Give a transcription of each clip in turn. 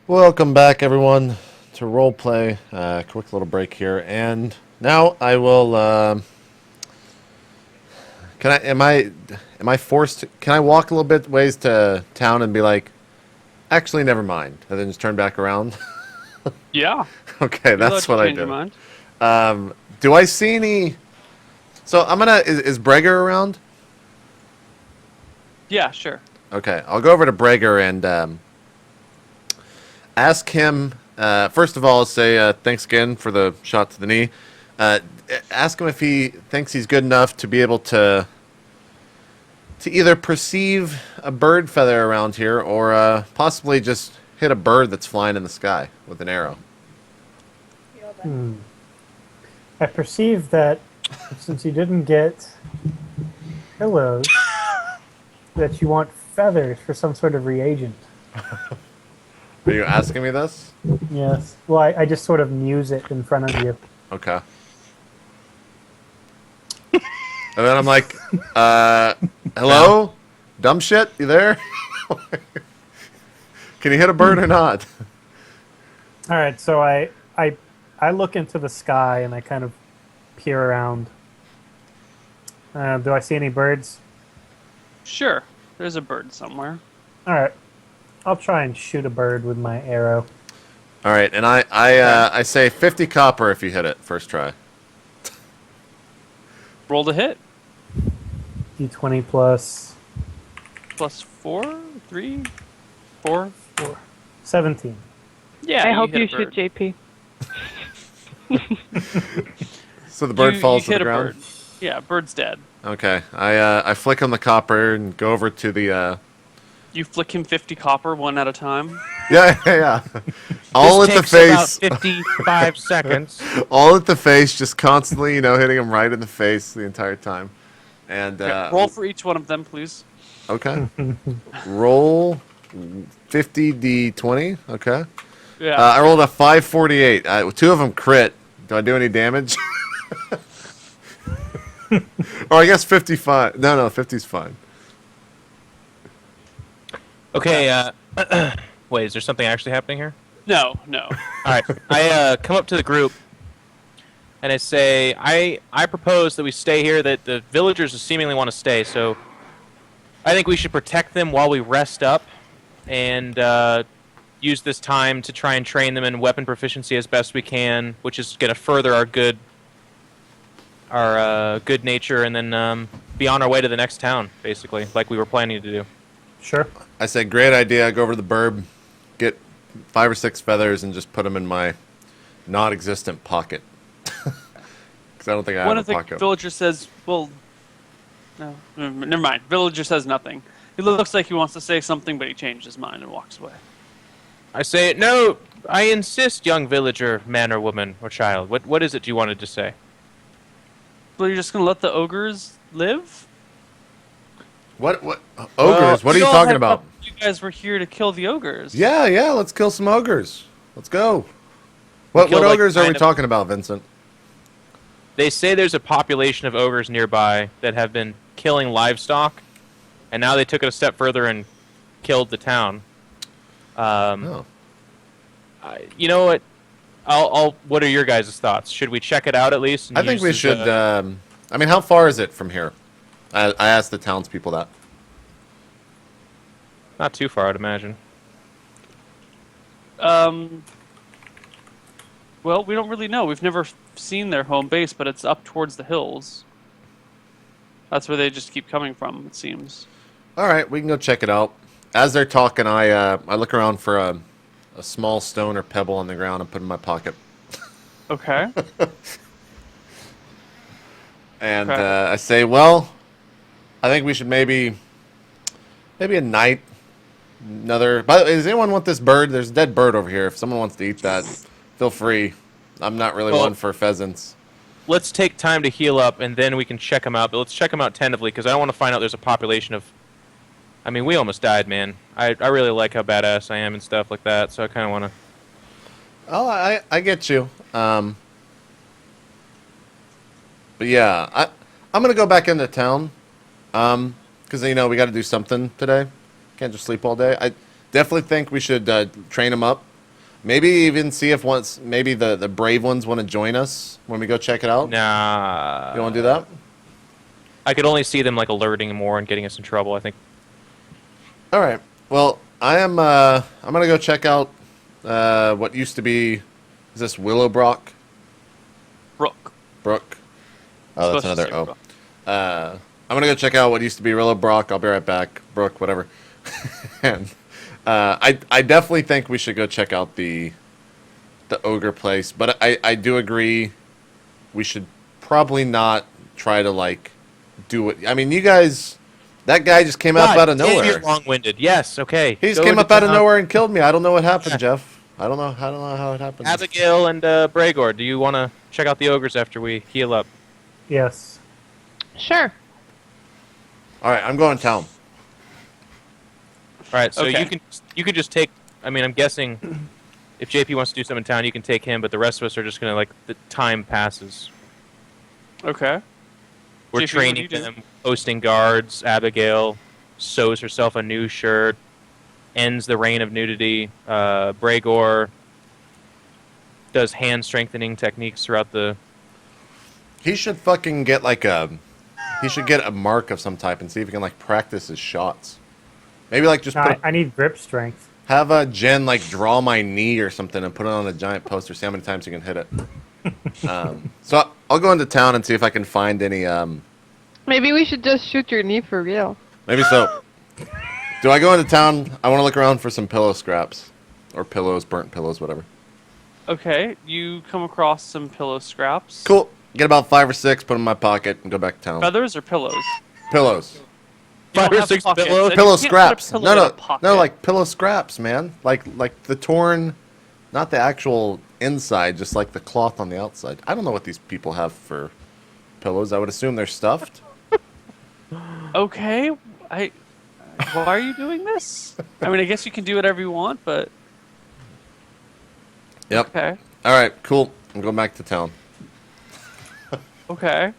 Welcome back, everyone, to RollPlay. Quick little break here, and now I will. Can I? Am I forced? Can I walk a little bit ways to town and be like, actually, never mind, and then just turn back around? Yeah. Okay, You're allowed that's to what I change your do. mind. Do I see any? So I'm gonna. Is Breger around? Yeah, sure. Okay, I'll go over to Breger and ask him. First of all, say thanks again for the shot to the knee. Uh, Ask him if he thinks he's good enough to be able to either perceive a bird feather around here or possibly just hit a bird that's flying in the sky with an arrow. I perceive that since you didn't get pillows, that you want feathers for some sort of reagent. Are you asking me this? Yes. Well, I just sort of muse it in front of you. Okay. And then I'm like, hello? Dumb shit? You there? Can you hit a bird or not? All right. So I look into the sky and I kind of peer around. Do I see any birds? Sure. There's a bird somewhere. All right. I'll try and shoot a bird with my arrow. All right, and I say 50 copper if you hit it first try. Roll to hit. D20 plus Plus 4, 3, 4. 17. Yeah, I hope hit you a bird. shoot JP. So the bird falls to hit the a ground? bird. Yeah, bird's dead. Okay, I flick him the copper and go over to the You flick him 50 copper one at a time. yeah. All at the takes face. about 55 seconds. All at the face, just constantly, hitting him right in the face the entire time. And Okay, roll for each one of them, please. okay. Roll 50d20. Okay. Yeah. I rolled a 548. Two of them crit. Do I do any damage? Or I guess 55. No, 50's fine. Okay, wait, is there something actually happening here? No. All right, I come up to the group, and I say, I propose that we stay here, that the villagers seemingly want to stay, so I think we should protect them while we rest up, and use this time to try and train them in weapon proficiency as best we can, which is going to further our good nature, and then be on our way to the next town, basically, like we were planning to do. Sure. I said, great idea. Go over to the burb, get 5 or 6 feathers, and just put them in my non-existent pocket. Because I don't think I One have of a the pocket. villagers says, well, no, never mind. Villager says nothing. He looks like he wants to say something, but he changed his mind and walks away. I say, no, I insist, young villager, man or woman or child. What is it you wanted to say? Well, you're just going to let the ogres live? What? Ogres? What are We you all talking had about? thought You guys were here to kill the ogres. Yeah, let's kill some ogres. Let's go. What killed, like, ogres are we kind of- talking about, Vincent? They say there's a population of ogres nearby that have been killing livestock, and now they took it a step further and killed the town. Oh. You know what? What are your guys' thoughts? Should we check it out at least? And I think use we as should. a- I mean, how far is it from here? I asked the townspeople that. Not too far, I'd imagine. Well, we don't really know. We've never seen their home base, but it's up towards the hills. That's where they just keep coming from, it seems. All right, we can go check it out. As they're talking, I look around for a small stone or pebble on the ground and put it in my pocket. Okay. And Okay. I say, well, I think we should maybe a night. Another. By the way, does anyone want this bird? There's a dead bird over here. If someone wants to eat that, feel free. I'm not really Well- one for pheasants. Let's take time to heal up, and then we can check them out. But let's check them out tentatively, because I don't want to find out there's a population of... I mean, we almost died, man. I really like how badass I am and stuff like that, so I kind of want to... Oh, I get you. But yeah, I'm gonna go back into town. Because we got to do something today. Can't just sleep all day. I definitely think we should train him up Maybe even see if maybe the brave ones want to join us when we go check it out. Nah. You want to do that? I could only see them like alerting more and getting us in trouble. I think. All right. Well, I'm gonna go check out what used to be. Is this Willowbrook? Brook. Oh, that's Supposed to another say O. I'm gonna go check out what used to be Willowbrook. I'll be right back. Brook, whatever. And I definitely think we should go check out the ogre place. But I do agree we should probably not try to like do it. I mean, you guys, that guy just came up out of damn, nowhere. You're long-winded. Yes. Okay. He just Go came into up out of town. nowhere and killed me. I don't know what happened, Jeff. I don't know how it happened. Abigail and Bragor, do you want to check out the ogres after we heal up? Yes. Sure. All right, I'm going to town. All right. So Okay. you can just take. I mean, I'm guessing if JP wants to do something in town, you can take him. But the rest of us are just gonna like the time passes. Okay. We're JP, what do training you do? them, posting guards. Abigail sews herself a new shirt, ends the reign of nudity. Bragor does hand strengthening techniques throughout the. He should fucking get like he should get a mark of some type and see if he can like practice his shots. Maybe like just No, put I need grip strength. have a Jen like draw my knee or something and put it on a giant poster. See how many times you can hit it. So I'll go into town and see if I can find any. Maybe we should just shoot your knee for real. Maybe so. Do I go into town? I want to look around for some pillow scraps, or pillows, burnt pillows, whatever. Okay, you come across some pillow scraps. Cool. Get about 5 or 6, put them in my pocket, and go back to town. Feathers or pillows? Pillows. You don't 5 or have 6 pockets, pillows? and you Pillow can't put a scraps. pillow No, in no, a pocket. no, like pillow scraps, man. Like the torn, not the actual inside, just like the cloth on the outside. I don't know what these people have for pillows. I would assume they're stuffed. Okay, why are you doing this? I mean, I guess you can do whatever you want, but Yep. okay, All right, cool. I'm going back to town, okay.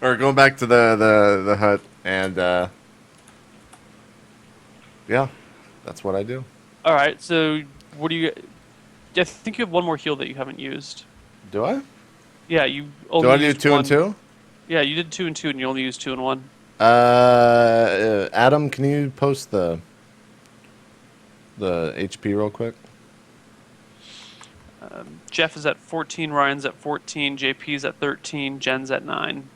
or going back to the hut, and yeah, that's what I do. All right. So, what do you? I think you have one more heal that you haven't used. Do I? Yeah, you only. Do I do used 2 one. and 2? Yeah, you did 2 and 2, and you only used 2 and 1. Adam, can you post the HP real quick? Jeff is at 14, Ryan's at 14, JP's at 13, Jen's at 9.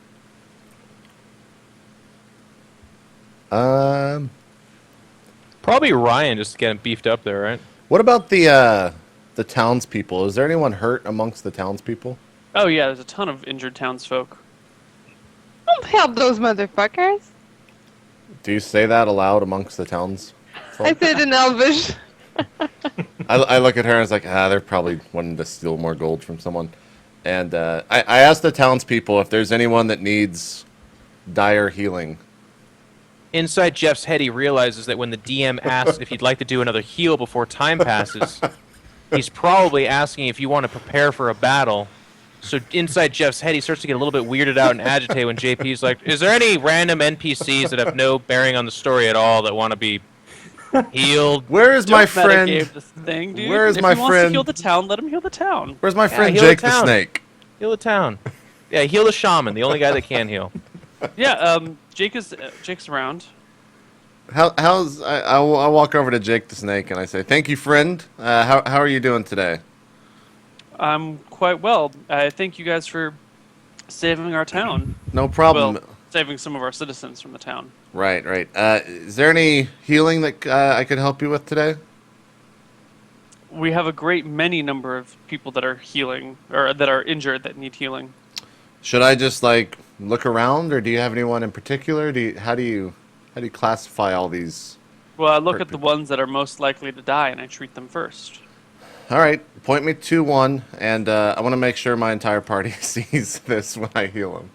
Probably Ryan just getting beefed up there, right? What about the townspeople? Is there anyone hurt amongst the townspeople? Oh yeah, there's a ton of injured townsfolk. Don't help those motherfuckers. Do you say that aloud amongst the towns? I said in Elvish. I look at her and it's like, they're probably wanting to steal more gold from someone. And I asked the townspeople if there's anyone that needs dire healing. Inside Jeff's head, he realizes that when the DM asks if he'd like to do another heal before time passes, he's probably asking if you want to prepare for a battle. So inside Jeff's head, he starts to get a little bit weirded out and agitated when JP's like, is there any random NPCs that have no bearing on the story at all that want to be healed? Where is my Don't friend? metagame this thing, dude. Where is if my he wants friend? to heal the town, let him heal the town. Where's my friend heal Jake the the town. Snake? Heal the town. Yeah, heal the shaman, the only guy that can heal. Yeah, Jake's around. I'll walk over to Jake the Snake and I say, thank you, friend. How are you doing today? I'm quite well. I thank you guys for saving our town. No problem. Well, saving some of our citizens from the town. Right. Is there any healing that I could help you with today? We have a great many number of people that are healing, or that are injured that need healing. Should I just like look around, or do you have anyone in particular? How do you classify all these? Well, I look Hurt at the people. ones that are most likely to die, and I treat them first. All right, point me to one, and I want to make sure my entire party sees this when I heal him.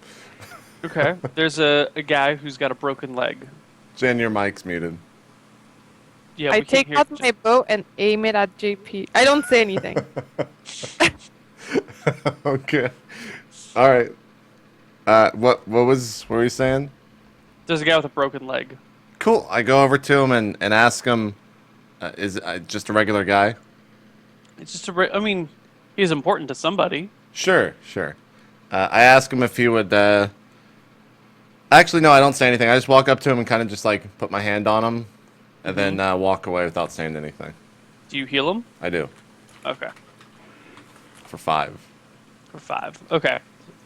Okay. There's a guy who's got a broken leg. Jen, your mic's muted. Yeah, I we can't take hear out you. my bow and aim it at JP. I don't say anything. Okay. All right. What were you saying? There's a guy with a broken leg. Cool. I go over to him and ask him, is just a regular guy? It's just I mean, he's important to somebody. Sure. I ask him if he would. Actually, no, I don't say anything. I just walk up to him and kind of just like put my hand on him, and then walk away without saying anything. Do you heal him? I do. Okay. For 5. For 5. Okay.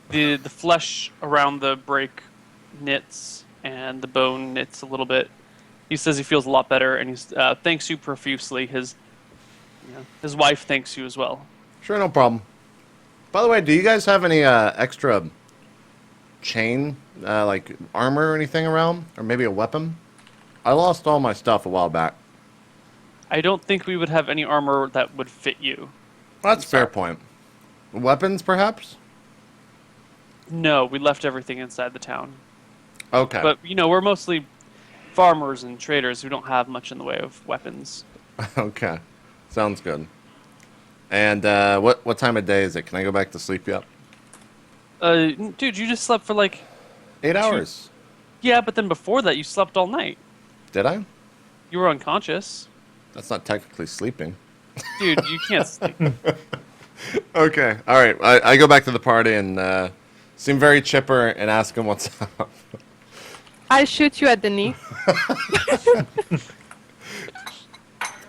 The flesh around the break knits, and the bone knits a little bit. He says he feels a lot better, and he thanks you profusely. His wife thanks you as well. Sure, no problem. By the way, do you guys have any extra chain, like armor or anything around? Or maybe a weapon? I lost all my stuff a while back. I don't think we would have any armor that would fit you. Well, that's a fair point. Weapons, perhaps? No, we left everything inside the town. Okay. But, we're mostly farmers and traders who don't have much in the way of weapons. Okay. Sounds good. And what time of day is it? Can I go back to sleep yet? Dude, you just slept for 8 hours. Yeah, but then before that you slept all night. Did I? You were unconscious. That's not technically sleeping. Dude, you can't sleep. Okay. All right. I go back to the party and seem very chipper and ask him what's up. I shoot you at the knee.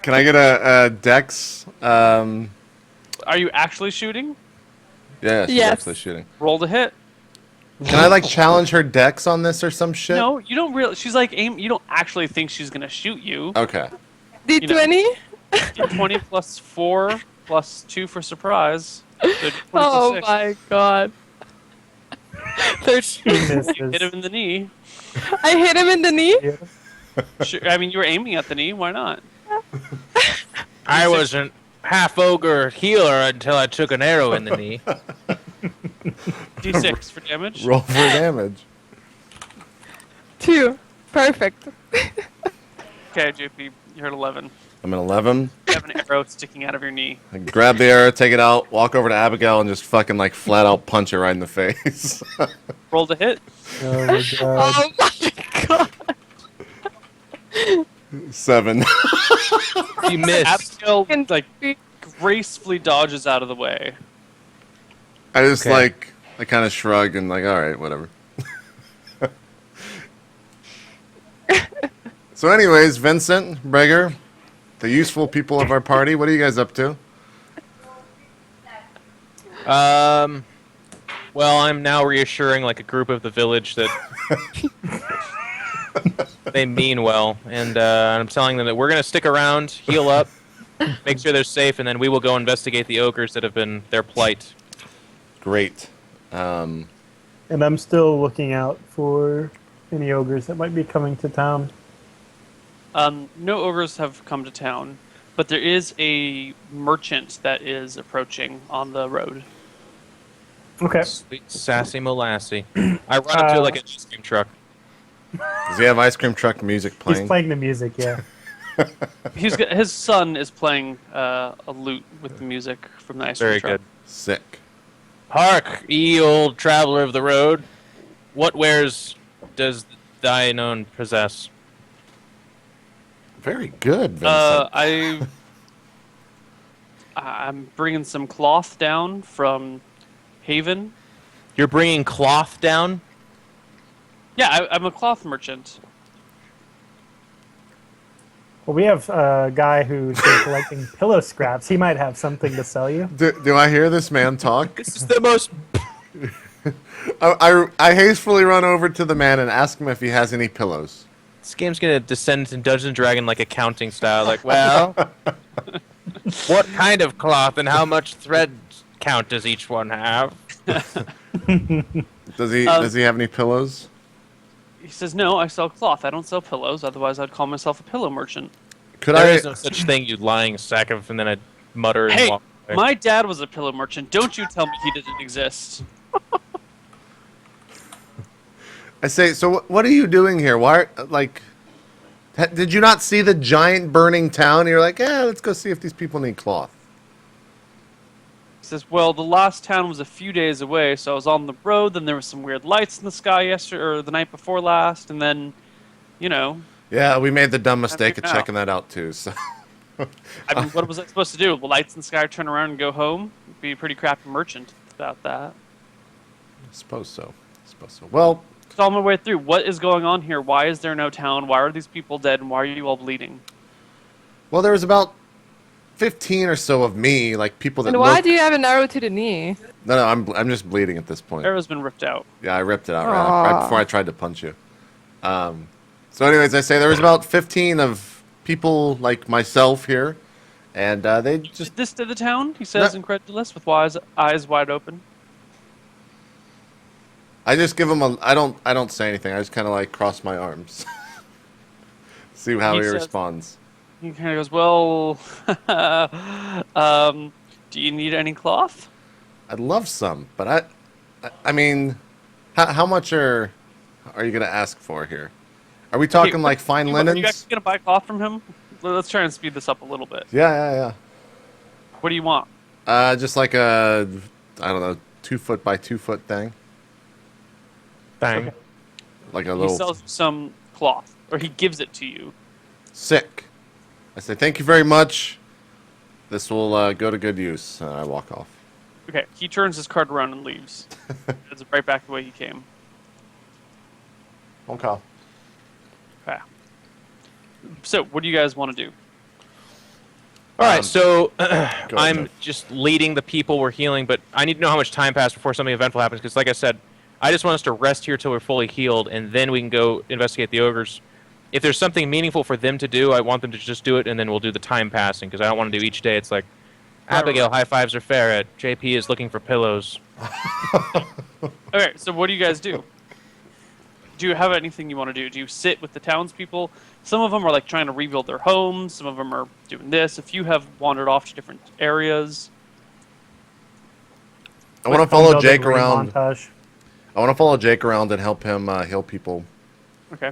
Can I get a dex? Are you actually shooting? Yeah, she's Yes. actually shooting. Roll to hit. Can I challenge her dex on this or some shit? No, you don't really. She's aim. You don't actually think she's gonna shoot you. Okay. D20? Get 20 plus 4 plus 2 for surprise. So 20 Oh plus 6. my god. 13. You Misses. hit him in the knee. I hit him in the knee? Yeah. Sure, I mean, you were aiming at the knee. Why not? I wasn't half ogre healer until I took an arrow in the knee. D6 for damage. Roll for damage. 2. Perfect. Okay, JP, you're at 11. I'm at 11. You have an arrow sticking out of your knee. I grab the arrow, take it out, walk over to Abigail, and just fucking flat out punch her right in the face. Roll to hit. Oh my god. Oh my god. 7. You missed. Abigail Can- gracefully dodges out of the way. I just Okay. I kind of shrug and all right, whatever. So anyways, Vincent, Breger, the useful people of our party, what are you guys up to? Well, I'm now reassuring a group of the village that they mean well, and I'm telling them that we're gonna stick around, heal up, make sure they're safe, and then we will go investigate the ogres that have been their plight. Great. And I'm still looking out for any ogres that might be coming to town. No ogres have come to town, but there is a merchant that is approaching on the road. Okay. Sweet sassy molassie. I run up to an ice cream truck. Does he have ice cream truck music playing? He's playing the music, yeah. His son is playing a lute with the music from the ice cream Very truck. good. Sick. Hark, ye old traveler of the road, what wares does thine own possess? Very good, Vincent. I'm bringing some cloth down from Haven. You're bringing cloth down? Yeah, I'm a cloth merchant. Well, we have a guy who's been collecting pillow scraps. He might have something to sell you. Do I hear this man talk? This is the most... I hastefully run over to the man and ask him if he has any pillows. This game's gonna descend into Dungeon Dragon accounting style. Well, what kind of cloth and how much thread count does each one have? Does he have any pillows? He says, "No, I sell cloth. I don't sell pillows. Otherwise, I'd call myself a pillow merchant." Could There I? is no such thing, you lying sack of, and then I'd mutter and Hey, walk away. my dad was a pillow merchant. Don't you tell me he didn't exist. I say, so what are you doing here? Why, did you not see the giant burning town? You're like, let's go see if these people need cloth. He says, "Well, the last town was a few days away, so I was on the road. Then there was some weird lights in the sky yesterday or the night before last, and then, Yeah, we made the dumb mistake of figured out. checking that out too. So I mean, what was I supposed to do? The lights in the sky, turn around and go home? Be a pretty crappy merchant about that. I suppose so. Well, It's all my way through. What is going on here? Why is there no town? Why are these people dead? And why are you all bleeding? there was about 15 or so of me, like people that. And why look- do you have an arrow to the knee? No, I'm just bleeding at this point. Arrow's been ripped out. Yeah, I ripped it out right before I tried to punch you. So, anyways, I say there was about 15 of people like myself here, and they just. Just this to the town? He says, No. incredulous, with eyes wide open. I just give him a. I don't say anything. I just kind of like cross my arms. See how He he says- responds. He kind of goes, well, do you need any cloth? I'd love some, but I mean, how much are you gonna ask for here? Are we talking like fine Are you linens? actually going to buy cloth from him? Let's try and speed this up a little bit. Yeah. What do you want? Just like a, I don't know, 2 foot by 2 foot thing, Bang. like a He little sells you some cloth, or he gives it to you. sick. I say thank you very much. This will go to good use. I walk off. Okay, he turns his cart around and leaves. It's right back the way he came. Okay. Okay. So, what do you guys want to do? All right, so ahead, I'm Jeff. just leading the people we're healing, but I need to know how much time passed before something eventful happens, because like I said, I just want us to rest here till we're fully healed, and then we can go investigate the ogres. If there's something meaningful for them to do, I want them to just do it, and then we'll do the time passing, because I don't want to do each day. It's like, Abigail, high fives are fair. JP is looking for pillows. Okay, so what do you guys do? Do you have anything you want to do? Do you sit with the townspeople? Some of them are like trying to rebuild their homes. Some of them are doing this. A few have wandered off to different areas. I want to follow Build a Jake great around. Montage. I want to follow Jake around and help him heal people. Okay.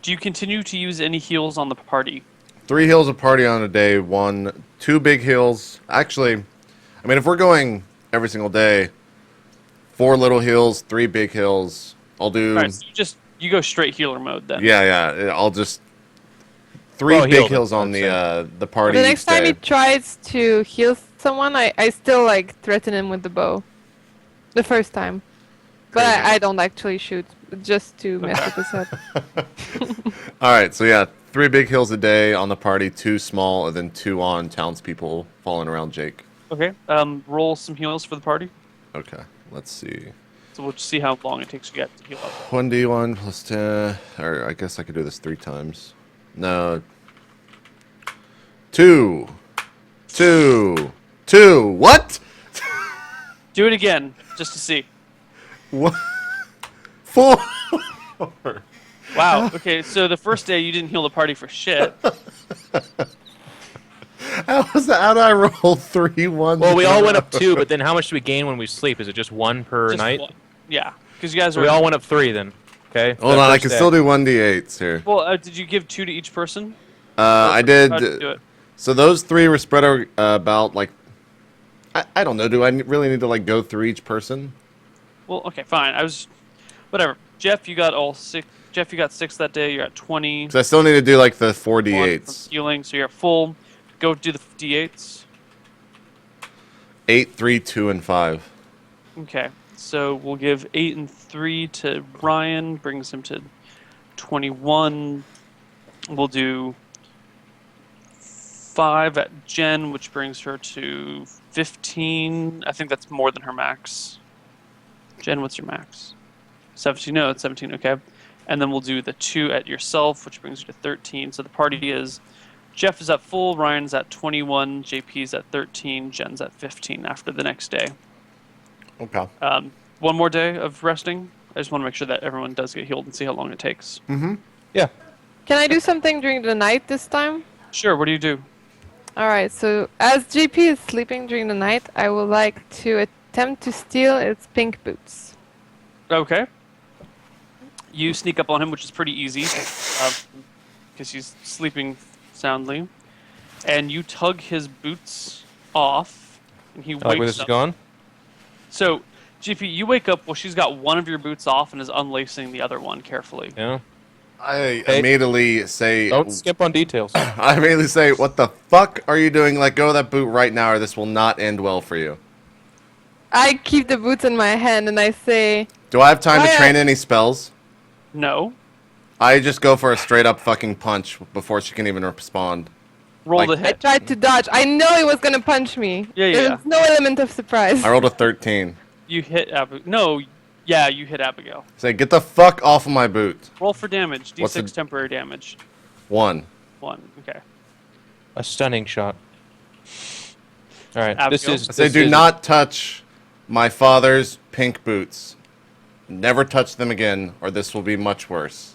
Do you continue to use any heals on the party? 3 heals a party on a day. 2 big heals. Actually, I mean, if we're going every single day, 4 little heals, 3 big heals. I'll do. All right, so you go straight healer mode then. Yeah. I'll just 3 Well, big healed, heals on I'd the party. The next each time day. he tries to heal someone, I still like threaten him with the bow. The first time. But Crazy. I don't actually shoot, just to mess with his head. All right, so yeah, 3 big heals a day on the party, 2 small, and then 2 on townspeople following around Jake. Okay. Roll some heals for the party. Okay, let's see. So we'll just see how long it takes you guys to heal up. 1d1 plus 10, or I guess I could do this 3 times. No. 2. What? Do it again, just to see. What? 4. Wow. Okay, so the first day you didn't heal the party for shit. How did I roll 3 1s? Well, we all went up 2, but then how much do we gain when we sleep? Is it just 1 per Just night? one. Yeah, because you guys So are. we all went up 3 then. Okay. Hold on, I can still do 1d8s here. Well, did you give 2 to each person? I did. How'd you do it? So those 3 were spread out about like. I don't know. Do I really need to like go through each person? Well, okay, fine. Whatever. Jeff, you got all 6. Jeff, you got 6 that day. You're at 20. Because I still need to do like the 4 One from d8s. healing, so you're at full. Go do the d8s. 8, 3, 2, and 5. Okay, so we'll give 8 and 3 to Ryan, brings him to 21. We'll do 5 at Jen, which brings her to 15. I think that's more than her max. Jen, what's your max? 17. No, it's 17. Okay. And then we'll do the 2 at yourself, which brings you to 13. So the party is Jeff is at full, Ryan's at 21, JP's at 13, Jen's at 15 after the next day. Okay. One more day of resting. I just want to make sure that everyone does get healed and see how long it takes. Yeah. Can I do something during the night this time? Sure, what do you do? Alright, so as JP is sleeping during the night, I would like to attempt to steal its pink boots. Okay. You sneak up on him, which is pretty easy, because he's sleeping soundly. And you tug his boots off, and he I like where wakes this is up. going. So, GP, you wake up while she's got one of your boots off and is unlacing the other one carefully. Yeah. I Hey. immediately say, Don't skip on details. I immediately say, what the fuck are you doing? Let go of that boot right now, or this will not end well for you. I keep the boots in my hand and I say, Do I have time to Why train I- any spells? No. I just go for a straight up fucking punch before she can even respond. Roll Like- the I hit. tried to dodge. I know he was gonna punch me. Yeah. There's no element of surprise. I rolled a 13. You hit Abigail. No. Yeah, you hit Abigail. Say, get the fuck off of my boot. Roll for damage. What's D6 the- temporary damage. 1. 1. Okay. A stunning shot. All right, this Abigail? is. I say, this do is- not touch my father's pink boots. Never touch them again, or this will be much worse.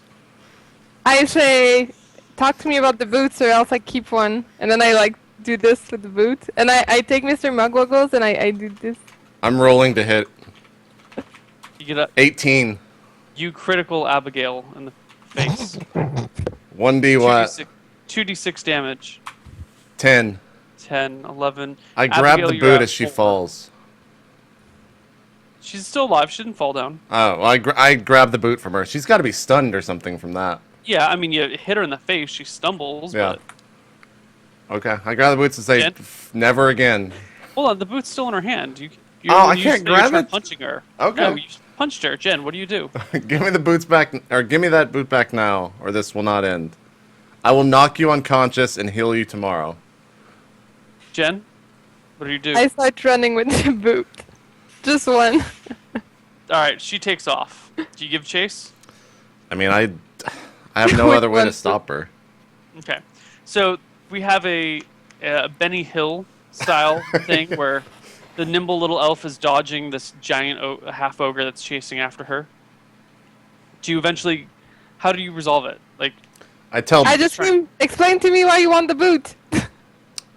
I say, talk to me about the boots or else I keep one. And then I like do this with the boot. And I take Mr. Mugwiggles and I do this. I'm rolling to hit. You get a 18. you critical Abigail in the face. 1d what? 2d6 damage. 10. 10, 11. I grab Abigail, the you're boot at as she 4. falls. She's still alive. She didn't fall down. Oh, well, I grab the boot from her. She's got to be stunned or something from that. Yeah, I mean, you hit her in the face. She stumbles. Yeah. But Okay, I grab the boots and say, Jen? never again. hold on, the boot's still in her hand. You Oh, I you can't say you're grab trying it? punching her. Okay. No, you punched her. Jen, what do you do? Give me the boots back, or give me that boot back now, or this will not end. I will knock you unconscious and heal you tomorrow. Jen, what do you do? I start running with the boot. Just one. All right, she takes off. Do you give chase? I mean, I have no Which other way to one's the- stop her. Okay. So we have a Benny Hill style thing where the nimble little elf is dodging this giant half ogre that's chasing after her. Do you eventually? How do you resolve it? Like, I tell I just scream, explain to me why you want the boot.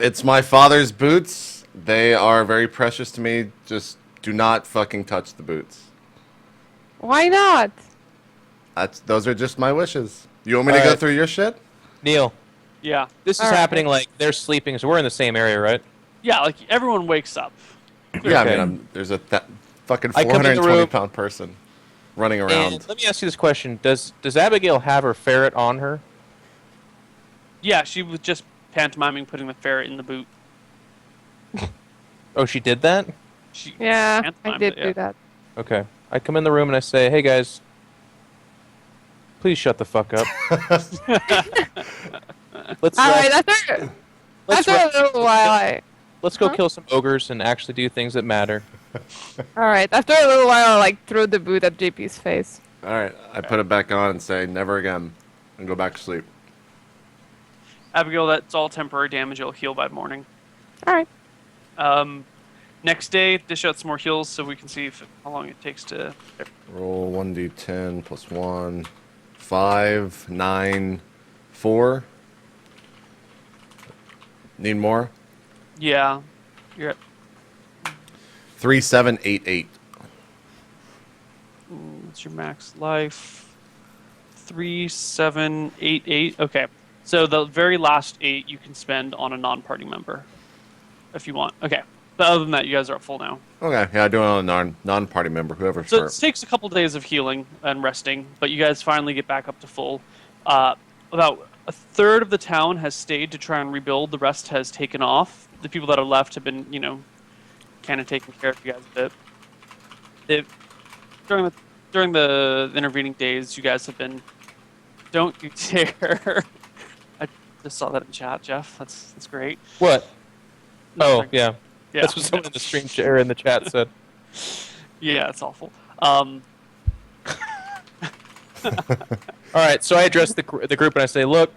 it's my father's boots. They are very precious to me. Just do not fucking touch the boots. Why not? Those are just my wishes. You want me to go Alright. through your shit? Neil, yeah, this is All right. happening like they're sleeping, so we're in the same area, right? yeah. Like everyone wakes up. Yeah, Okay. I mean, there's a fucking I come in the 420 room- pound person running around. And let me ask you this question: Does Abigail have her ferret on her? Yeah, she was just pantomiming putting the ferret in the boot. Oh, she did that. She Yeah, I pantomimed did it, yeah. do that. Okay. I come in the room and I say, "Hey guys, please shut the fuck up." let's All right, let's after a little while, let's go Huh? kill some ogres and actually do things that matter. all right, after a little while, I like throw the boot at JP's face. All right, I put it back on and say never again, and go back to sleep. Abigail, that's all temporary damage. It'll heal by morning. All right. Next day, dish out some more heals so we can see how long it takes to. Roll 1d10 plus 1, 5, 9, 4. Need more? Yeah, you're at 3, 7, 8, 8. what's your max life? 3, 7, 8, 8. Okay, so the very last 8 you can spend on a non-party member, if you want. Okay, but other than that, you guys are at full now. Okay, yeah, I do it on a non-party member, whoever's So first. it takes a couple days of healing and resting, but you guys finally get back up to full. About a third of the town has stayed to try and rebuild. The rest has taken off. The people that are left have been, kind of taking care of you guys a bit. During the intervening days, you guys have been. Don't you dare! I just saw that in chat, Jeff. That's great. What? Oh Nothing. yeah, Yeah. that's what someone in the stream share in the chat said. Yeah, it's awful. All right, so I address the group and I say, "Look,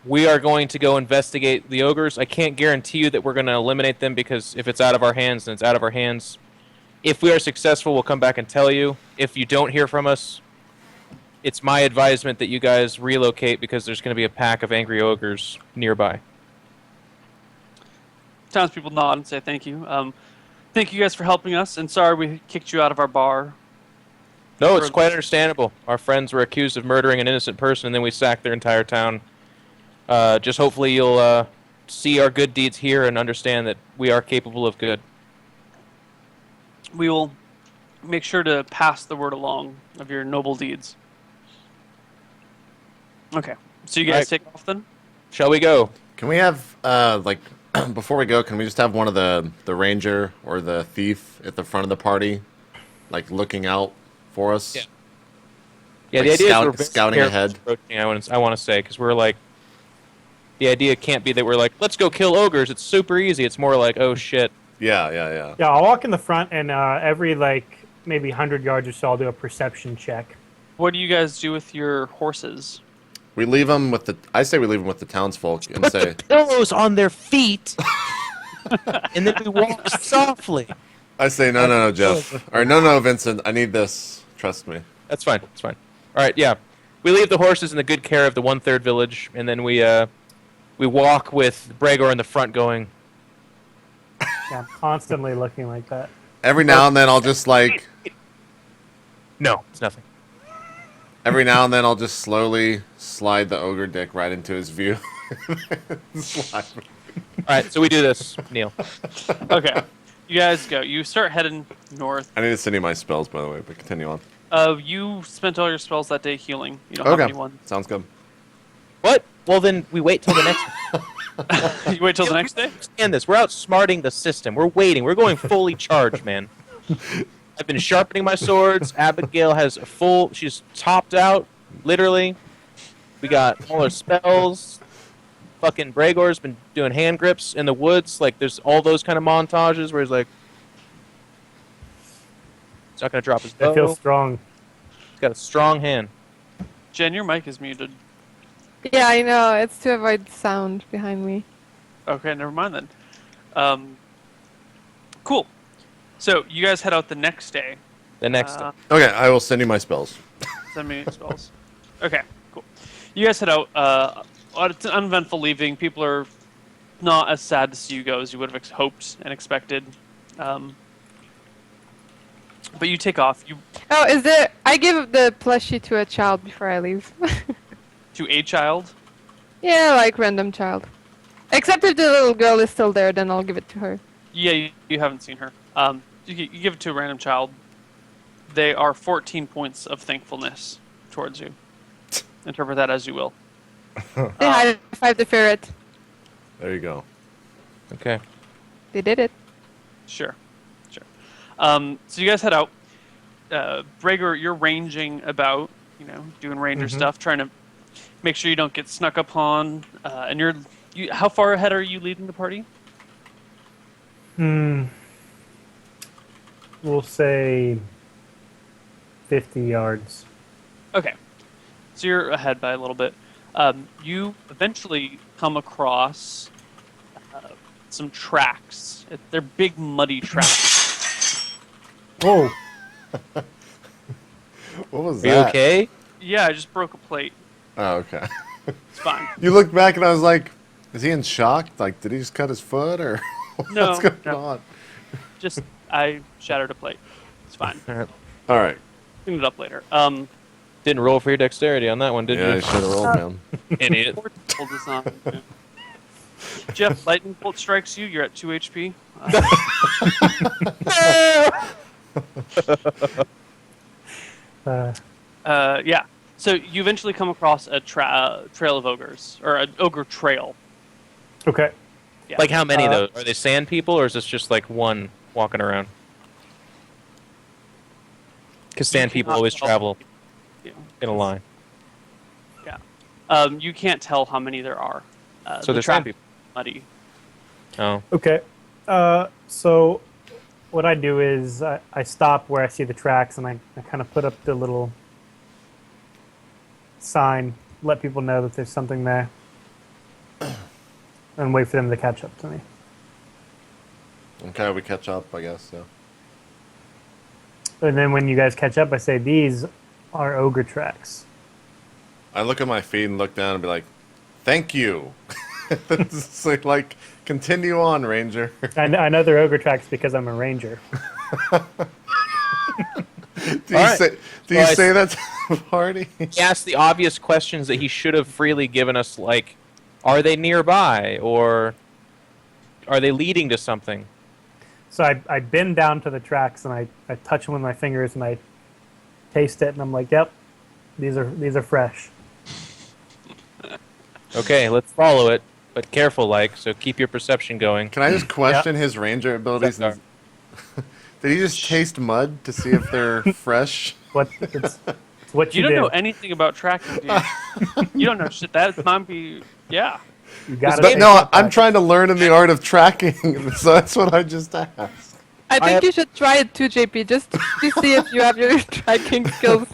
we are going to go investigate the ogres. I can't guarantee you that we're going to eliminate them because if it's out of our hands, then it's out of our hands. If we are successful, we'll come back and tell you. If you don't hear from us, it's my advisement that you guys relocate because there's going to be a pack of angry ogres nearby." Townspeople nod and say thank you. Thank you guys for helping us, and sorry we kicked you out of our bar. No, it's quite understandable. Our friends were accused of murdering an innocent person, and then we sacked their entire town. Just hopefully you'll see our good deeds here and understand that we are capable of good. We will make sure to pass the word along of your noble deeds. Okay. So you guys Alright. take off then? Shall we go? Can we have like before we go? Can we just have one of the ranger or the thief at the front of the party, like looking out for us? Yeah. Yeah, Like the idea is we're very scouting careful ahead. approaching, I want to say, because we're like, the idea can't be that we're like, let's go kill ogres. It's super easy. It's more like, oh shit. Yeah, yeah, yeah. Yeah, I'll walk in the front, and every maybe 100 yards or so, I'll do a perception check. What do you guys do with your horses? We leave them with the. I say we leave them with the townsfolk and Put say, the pillows on their feet, and then we walk softly. I say no, Jeff, or no, Vincent. I need this. Trust me. That's fine. That's fine. All right, yeah. We leave the horses in the good care of the 1/3 village, and then we walk with Bregor in the front going, Yeah, I'm constantly looking like that. Every now and then I'll just like. no, it's nothing. Every now and then I'll just slowly slide the ogre dick right into his view. Slide. All right, so we do this, Neil. Okay. You guys go. You start heading north. I need to send you my spells, by the way, but continue on. You spent all your spells that day healing. You don't have Okay, any ones. sounds good. What? Well, then we wait till the next. You wait till the next day? Understand this? We're outsmarting the system. We're waiting. We're going fully charged, man. I've been sharpening my swords. Abigail has a full. She's topped out, literally. We got all our spells. Fucking Bregor's been doing hand grips in the woods. Like, there's all those kind of montages where he's like, he's not gonna drop his bow. I feel strong. He's got a strong hand. Jen, your mic is muted. Yeah, I know. It's to avoid sound behind me. Okay, never mind then. Cool. So you guys head out the next day. The next day. Okay, I will send you my spells. Send me spells. Okay, cool. You guys head out. It's an uneventful leaving. People are not as sad to see you go as you would have hoped and expected. But you take off. You Oh, is there... I give the plushie to a child before I leave. to a child. Yeah, like random child. Except if the little girl is still there, then I'll give it to her. Yeah, you haven't seen her. You give it to a random child. They are 14 points of thankfulness towards you. Interpret that as you will. They high five the ferret. There you go. Okay. They did it. Sure. So you guys head out. Bregor, you're ranging about, doing ranger stuff, trying to make sure you don't get snuck upon. And how far ahead are you leading the party? We'll say 50 yards. Okay. So you're ahead by a little bit. You eventually come across some tracks. They're big, muddy tracks. Whoa! What was Are you that? okay? Yeah, I just broke a plate. Oh, okay. It's fine. You looked back and I was like, is he in shock? Like, did he just cut his foot or No, what's going no. on? Just, I shattered a plate. It's fine. All right. Clean it up later. Didn't roll for your dexterity on that one, did Yeah, you? you should have rolled, man. Idiot. Portal design. Yeah. Jeff, lightning bolt strikes you. You're at 2 HP. Yeah. So you eventually come across a trail of ogres, or an ogre trail. Okay. Yeah. Like how many of those? Are they sand people, or is this just like one walking around? Because sand people cannot always tell. travel Yeah. in a line. Yeah. You can't tell how many there are. So the they're track sand people. is muddy. Oh. Okay. So what I do is I stop where I see the tracks and I kind of put up the little sign, let people know that there's something there, and wait for them to catch up to me. Okay, we catch up, I guess. Yeah. And then when you guys catch up, I say, these are ogre tracks. I look at my feet and look down and be like, thank you. It's like, continue on, Ranger. I know they're ogre tracks because I'm a ranger. Do All right. you say that to the party? He asked the obvious questions that he should have freely given us, like, are they nearby, or are they leading to something? So I bend down to the tracks and I touch them with my fingers and I taste it and I'm like, yep, these are fresh. Okay, let's follow it, but careful, like. So keep your perception going. Can I just question his ranger abilities? Sorry. Did he just taste mud to see if they're fresh? It's what You you, don't do. know anything about tracking, dude. You don't know shit. That might be. Yeah. You gotta But take no, it I'm back. trying to learn in the art of tracking, so that's what I just asked. I think have- you should try it too, JP, just to see if you have your tracking skills.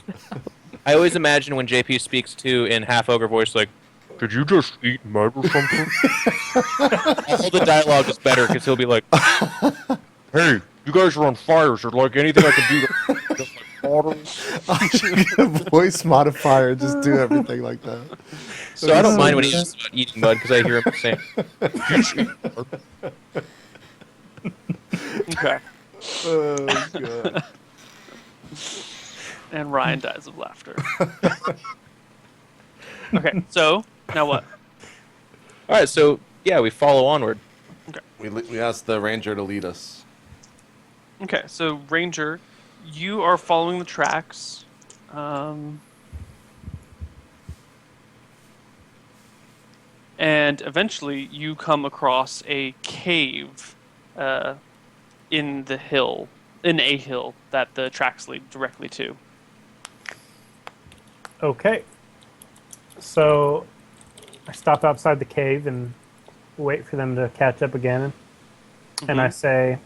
I always imagine when JP speaks to in half ogre voice, like, "Did you just eat mud or something?" All the dialogue is better because he'll be like, "Hey, you guys are on fire. Is there like anything I can do to just like water?" I should get a voice modifier, just do everything like that. So I don't mind when he talks about eating mud because I hear him saying, "You just eat mud." Okay. Oh, God. And Ryan dies of laughter. Okay, so now what? All right, so yeah, we follow onward. We asked the ranger to lead us. Okay, so Ranger, you are following the tracks. And eventually you come across a cave in a hill that the tracks lead directly to. Okay. So I stop outside the cave and wait for them to catch up again. And I say,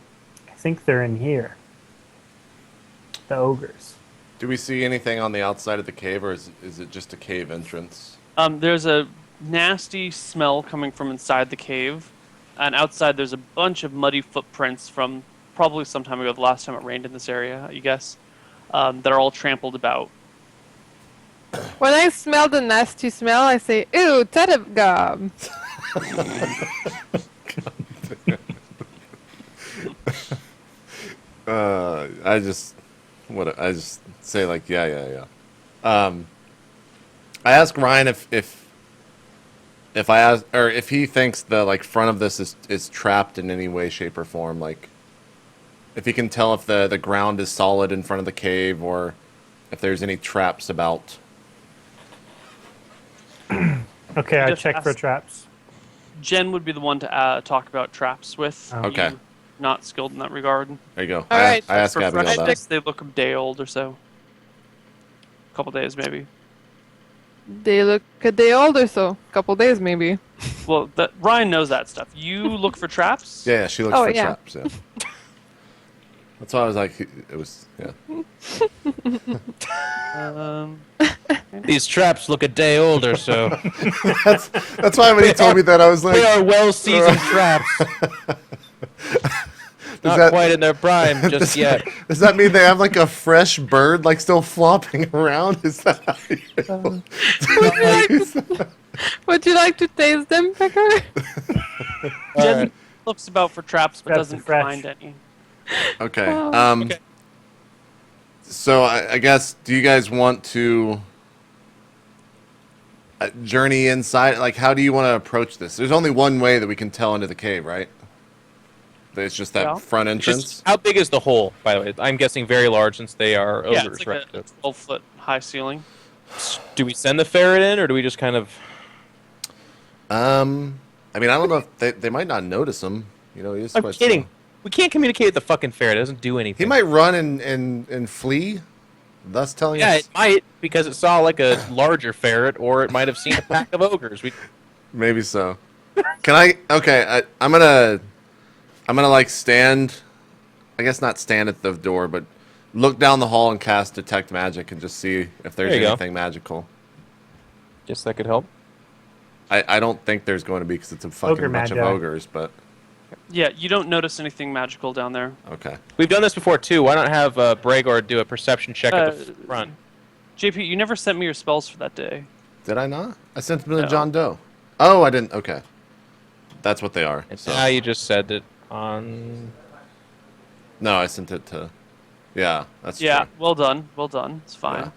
I think they're in here. The ogres. Do we see anything on the outside of the cave, or is it just a cave entrance? There's a nasty smell coming from inside the cave, and outside there's a bunch of muddy footprints from probably some time ago, the last time it rained in this area, you guess, that are all trampled about. When I smell the nasty smell, I say, ew, Tedevgob. I just say like yeah. I ask Ryan if I ask, or if he thinks the like front of this is trapped in any way, shape, or form. Like if he can tell if the ground is solid in front of the cave, or if there's any traps about. Okay, I Just check for ask- traps. Jen would be the one to talk about traps with. Oh. Okay. You not skilled in that regard. There you go. All right. I asked For Abigail fresh that. sticks, they look a day old or so. A couple days maybe. They look a day old or so. Couple days maybe. Well, Ryan knows that stuff. You look for traps. Yeah, she looks Oh, for yeah. traps. Yeah. That's why I was like, it was Um, These traps look a day older, so That's why when he told me that, I was like, they are well-seasoned traps. Not that- quite in their prime just yet. does that mean they have like a fresh bird like still flopping around? Is that how Would you like to taste them, Pecker? Jen right. looks about for traps but Traps doesn't are fresh. find any. Okay. Oh. Okay. So I guess, do you guys want to journey inside? Like, how do you want to approach this? There's only one way that we can tell into the cave, right? It's just that Yeah. front entrance. Just, how big is the hole, by the way? I'm guessing very large since they are Yeah, ogres, it's like right? a 12-foot high ceiling. Do we send the ferret in, or do we just kind of... I mean, I don't know if they might not notice him. You know, he's I'm kidding. We can't communicate with the fucking ferret. It doesn't do anything. He might run and flee, thus telling Yeah, us. it might, because it saw like a larger ferret, or it might have seen a pack of ogres. Maybe so. Can I? Okay, I'm gonna like stand. I guess not stand at the door, but look down the hall and cast detect magic and just see if there's There you go. anything magical. Guess that could help. I don't think there's going to be because it's a fucking Ogre bunch of magi. ogres, but Yeah, you don't notice anything magical down there. okay. We've done this before, too. Why not have Bregor do a perception check at the front? JP, you never sent me your spells for that day. Did I not? I sent them to No. John Doe. Oh, I didn't. Okay, that's what they are. And So. now you just said it on... No, I sent it to. Yeah, that's Yeah, true. well done. Well done. It's fine. Yeah.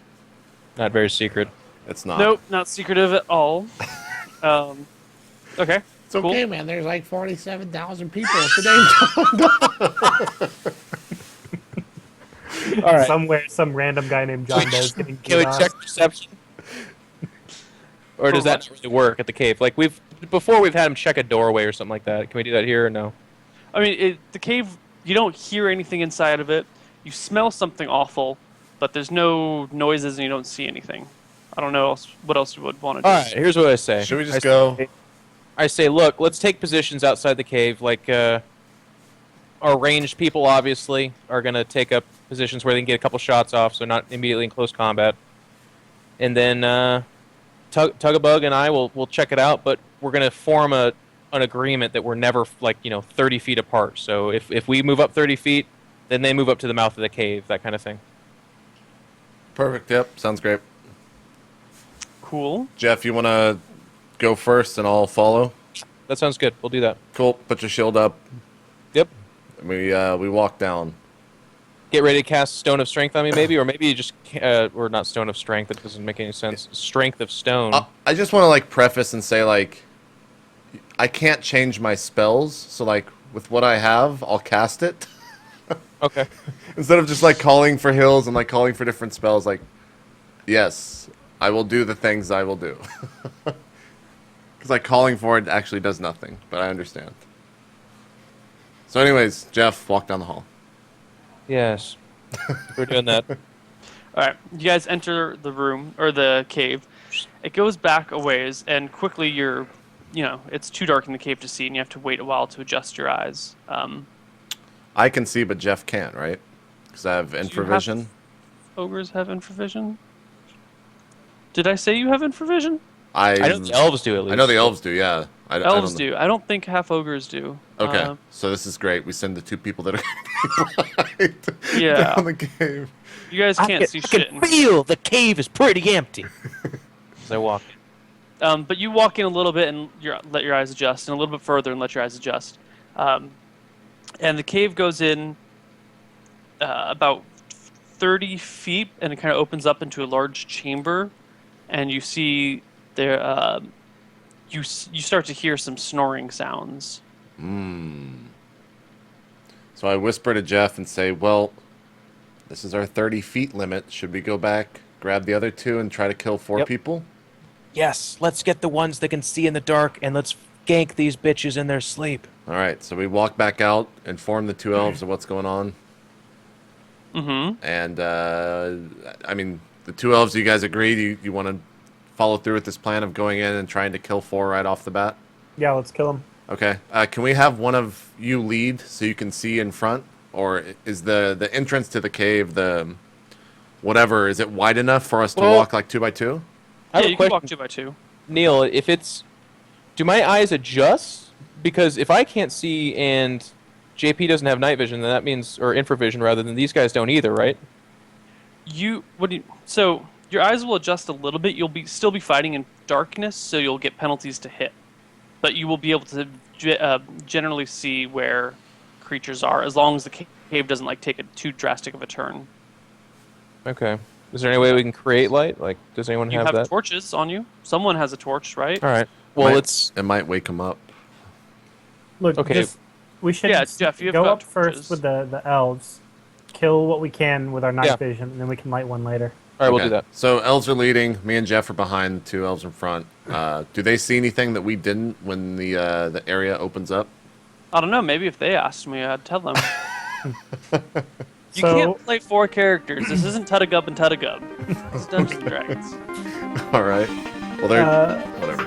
Not very secret. It's not. Nope, not secretive at all. Okay. It's okay, Cool. man. There's like 47,000 people at the name. All right. Somewhere, some random guy named John Doe is getting Can we killed check perception? Or does For that what? not really work at the cave? Like before we've had him check a doorway or something like that. Can we do that here or no? I mean, the cave. You don't hear anything inside of it. You smell something awful, but there's no noises and you don't see anything. I don't know what else you would want to do. All right, here's what I say. Should we just go? I say, look, let's take positions outside the cave. Like, our ranged people, obviously, are going to take up positions where they can get a couple shots off, so not immediately in close combat. And then Tugabug and I will check it out, but we're going to form an agreement that we're never, 30 feet apart. So if we move up 30 feet, then they move up to the mouth of the cave, that kind of thing. Perfect. Yep. Sounds great. Cool. Jeff, you want to go first and I'll follow? That sounds good. We'll do that. Cool. Put your shield up. Yep. And we walk down. Get ready to cast Stone of Strength on me, maybe? Or maybe you just... or not Stone of Strength. That doesn't make any sense. Strength of Stone. I just want to preface and say I can't change my spells, so with what I have, I'll cast it. Okay. Instead of just calling for hills and calling for different spells, yes, I will do the things I will do. Because calling for it actually does nothing, but I understand. So anyways, Jeff, walk down the hall. Yes. We're doing that. All right. You guys enter the room or the cave. It goes back a ways, and quickly it's too dark in the cave to see, and you have to wait a while to adjust your eyes. I can see, but Jeff can't, right? Because I have infravision. Ogres have infravision? Did I say you have infravision? I know the elves do, at least. I know the elves do, yeah. Elves do. I don't think half ogres do. Okay, so this is great. We send the two people that are blind Yeah. down the cave. You guys can't see shit. I can feel the cave is pretty empty. As I walk. But you walk in a little bit and let your eyes adjust, and a little bit further and let your eyes adjust. And the cave goes in about 30 feet, and it kind of opens up into a large chamber, and you see there. You start to hear some snoring sounds. So I whisper to Jeff and say, well, this is our 30 feet limit. Should we go back, grab the other two, and try to kill 4 people? Yes, let's get the ones that can see in the dark, and let's gank these bitches in their sleep. All right, so we walk back out, inform the two elves of what's going on. Mm-hmm. And, the two elves, you guys agree? You want to follow through with this plan of going in and trying to kill 4 right off the bat? Yeah, let's kill him. Okay. Can we have one of you lead so you can see in front? Or is the entrance to the cave, is it wide enough for us to walk 2 by 2? I have Yeah, a you can walk question. 2 by 2. Neil, do my eyes adjust? Because if I can't see and JP doesn't have night vision, then that means, or infravision rather, than these guys don't either, right? So your eyes will adjust a little bit. You'll still be fighting in darkness, so you'll get penalties to hit. But you will be able to generally see where creatures are, as long as the cave doesn't take too drastic of a turn. Okay. Is there any way we can create light? Does anyone You have that? torches on you. Someone has a torch, right? All right. Well, It might wake them up. Look, Okay. we should Jeff, you've go got up first torches. with the elves, kill what we can with our night Yeah. vision, and then we can light one later. All right, we'll Okay. do that. So elves are leading. Me and Jeff are behind. 2 elves in front. Do they see anything that we didn't when the area opens up? I don't know. Maybe if they asked me, I'd tell them. You So- can't play 4 characters. This isn't Tuttagub and Tuttagub. It's Dungeons and Dragons. All right. Well, they're Uh, whatever.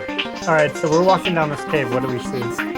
all right, so we're walking down this cave. What do we see?